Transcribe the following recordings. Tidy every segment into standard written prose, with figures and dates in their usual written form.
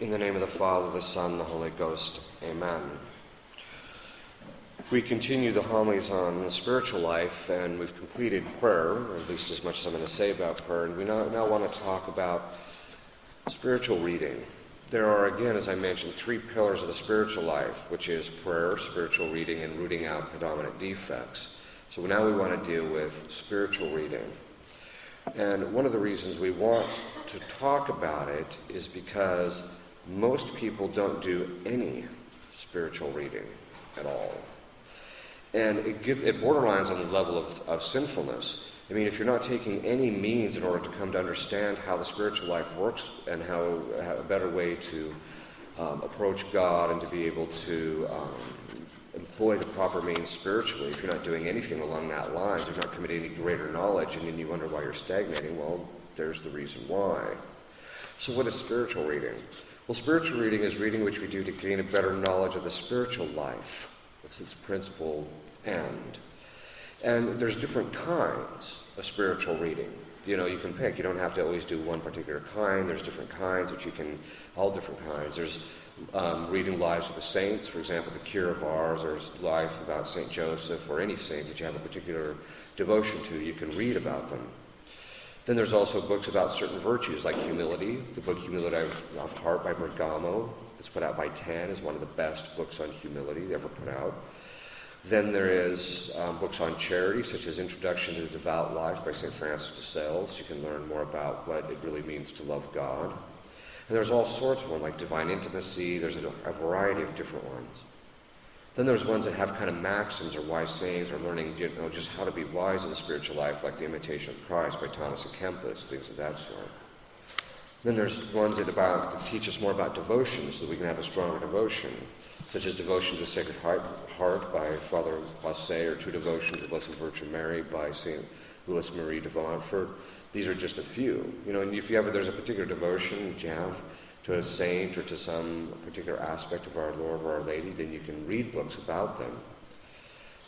In the name of the Father, the Son, and the Holy Ghost. Amen. We continue the homilies on the spiritual life, and we've completed prayer, or at least as much as I'm going to say about prayer, and we now want to talk about spiritual reading. There are, again, as I mentioned, three pillars of the spiritual life, which is prayer, spiritual reading, and rooting out predominant defects. So now we want to deal with spiritual reading. And one of the reasons we want to talk about it is because most people don't do any spiritual reading at all. And it borderlines on the level of sinfulness. I mean, if you're not taking any means in order to come to understand how the spiritual life works and how a better way to approach God and to be able to employ the proper means spiritually, if you're not doing anything along that line, you're not committing any greater knowledge, and then you wonder why you're stagnating, well, there's the reason why. So what is spiritual reading? Well, spiritual reading is reading which we do to gain a better knowledge of the spiritual life. That's its principal end. And there's different kinds of spiritual reading. You know, you can pick. You don't have to always do one particular kind. There's different kinds which you can, all different kinds. There's reading lives of the saints, for example, the Cure of Ars, or life about St. Joseph, or any saint that you have a particular devotion to. You can read about them. Then there's also books about certain virtues, like humility. The book Humility of Heart by Bergamo, that's put out by Tan, is one of the best books on humility ever put out. Then there is books on charity, such as Introduction to the Devout Life by St. Francis de Sales. You can learn more about what it really means to love God. And there's all sorts of them, like Divine Intimacy. There's a variety of different ones. Then there's ones that have kind of maxims or wise sayings, or learning, just how to be wise in the spiritual life, like The Imitation of Christ by Thomas à Kempis, things of that sort. Then there's ones that teach us more about devotion, so that we can have a stronger devotion, such as Devotion to the Sacred Heart by Father Boisset, or True Devotion to the Blessed Virgin Mary by St. Louis Marie de Montfort. These are just a few. And if there's a particular devotion that you have to a saint or to some particular aspect of our Lord or Our Lady, then you can read books about them.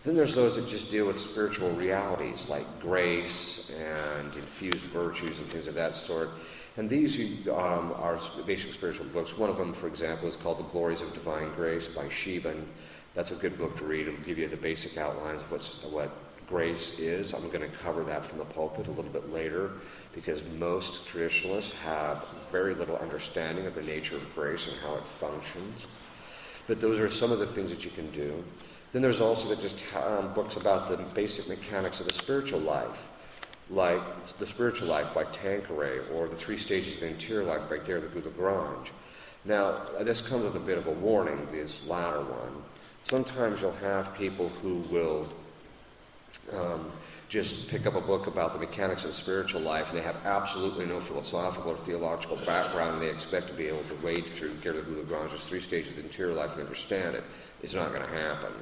Then there's those that just deal with spiritual realities, like grace and infused virtues and things of that sort. And these are basic spiritual books. One of them, for example, is called The Glories of Divine Grace by Scheeben. That's a good book to read. It'll give you the basic outlines of what grace is. I'm going to cover that from the pulpit a little bit later, because most traditionalists have very little understanding of the nature of grace and how it functions. But those are some of the things that you can do. Then there's also books about the basic mechanics of the spiritual life, like The Spiritual Life by Tanqueray, or The Three Stages of the Interior Life by Gare de Lagrange. Now, this comes with a bit of a warning, this latter one. Sometimes you'll have people who will just pick up a book about the mechanics of the spiritual life, and they have absolutely no philosophical or theological background, and they expect to be able to wade through Gare de Lagrange's Three Stages of the Interior Life and understand it. It's not going to happen.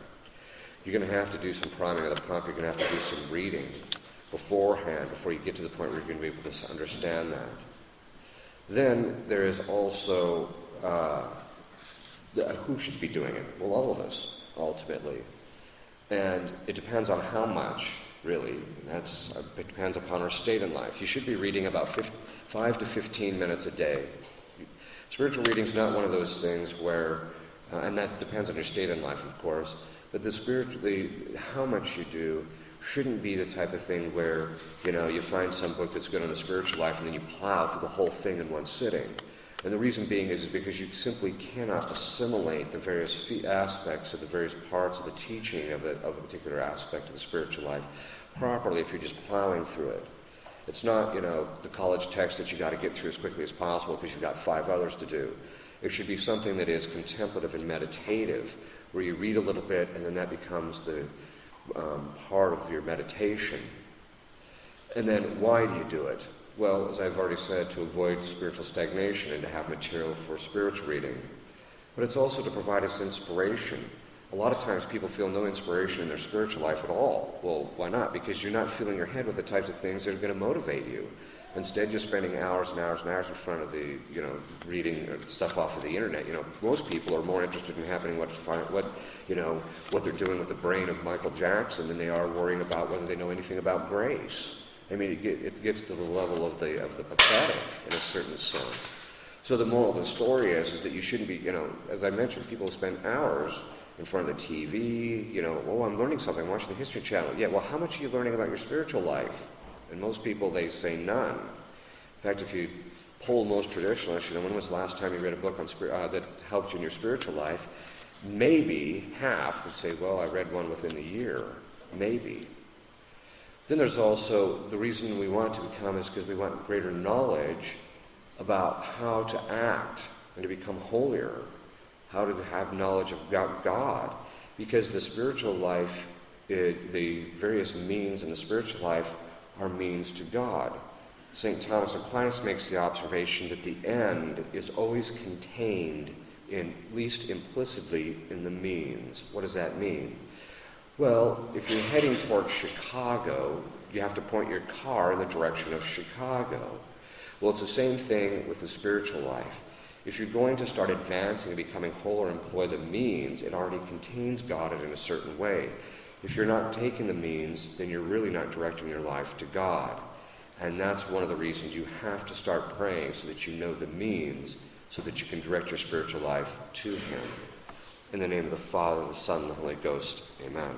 You're going to have to do some priming of the pump. You're going to have to do some reading beforehand, before you get to the point where you're going to be able to understand that. Then there is also who should be doing it? Well, all of us, ultimately. And it depends on how much, really. It depends upon our state in life. You should be reading about 5 to 15 minutes a day. Spiritual reading is not one of those things where, and that depends on your state in life, of course, but how much you do shouldn't be the type of thing where, you find some book that's good on the spiritual life and then you plow through the whole thing in one sitting. And the reason being is because you simply cannot assimilate the various aspects of the various parts of the teaching of a particular aspect of the spiritual life properly if you're just plowing through it. It's not, the college text that you got to get through as quickly as possible because you've got 5 others to do. It should be something that is contemplative and meditative, where you read a little bit and then that becomes the part of your meditation. And then why do you do it? Well, as I've already said, to avoid spiritual stagnation and to have material for spiritual reading. But it's also to provide us inspiration. A lot of times people feel no inspiration in their spiritual life at all. Well, why not? Because you're not filling your head with the types of things that are going to motivate you. Instead, you're spending hours and hours and hours in front of the, reading stuff off of the internet. Most people are more interested in having what they're doing with the brain of Michael Jackson than they are worrying about whether they know anything about grace. I mean, it gets to the level of the pathetic in a certain sense. So the moral of the story is that you shouldn't be, as I mentioned, people spend hours in front of the TV, I'm learning something, I'm watching the History Channel. Yeah, well, how much are you learning about your spiritual life? And most people, they say none. In fact, if you poll most traditionalists, when was the last time you read a book on that helped you in your spiritual life? Maybe half would say, well, I read one within the year. Maybe. Then there's also, the reason we want to become is because we want greater knowledge about how to act and to become holier, how to have knowledge of God, because the spiritual life, the various means in the spiritual life are means to God. St. Thomas Aquinas makes the observation that the end is always contained, at least implicitly, in the means. What does that mean? Well, if you're heading towards Chicago, you have to point your car in the direction of Chicago. Well, it's the same thing with the spiritual life. If you're going to start advancing and becoming whole or employ the means, it already contains God in a certain way. If you're not taking the means, then you're really not directing your life to God. And that's one of the reasons you have to start praying, so that you know the means, so that you can direct your spiritual life to Him. In the name of the Father, the Son, and the Holy Ghost, amen.